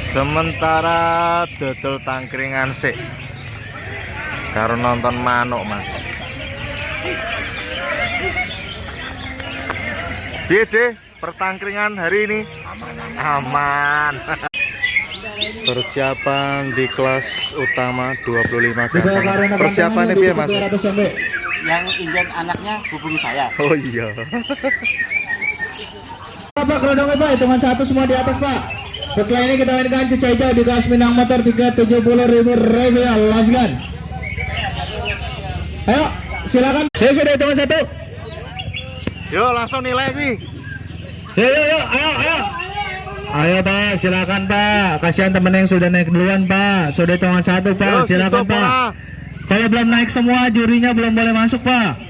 Sementara dodol tangkringan sik karo nonton manuk mas. Piye deh pertangkringan hari ini? Aman. Persiapan di kelas utama 25 ganteng. Persiapannya piye mas? Yang ingin anaknya hubungi saya. Oh iya. Pak, kerudungnya Pak, hitungan satu semua di atas Pak. Setelah ini kita mainkan cuci hijau di kelas Minang Motor 370.000 rupiah. Laskan. Ayo, silakan. Ya sudah hitungan satu. Yo langsung nilai sih. Ayo, ayo Pak, silakan Pak. Kasihan temen yang sudah naik duluan Pak. Sudah hitungan satu Pak, Yo, silakan stop, Pak. Kalau belum naik semua, jurinya belum boleh masuk Pak.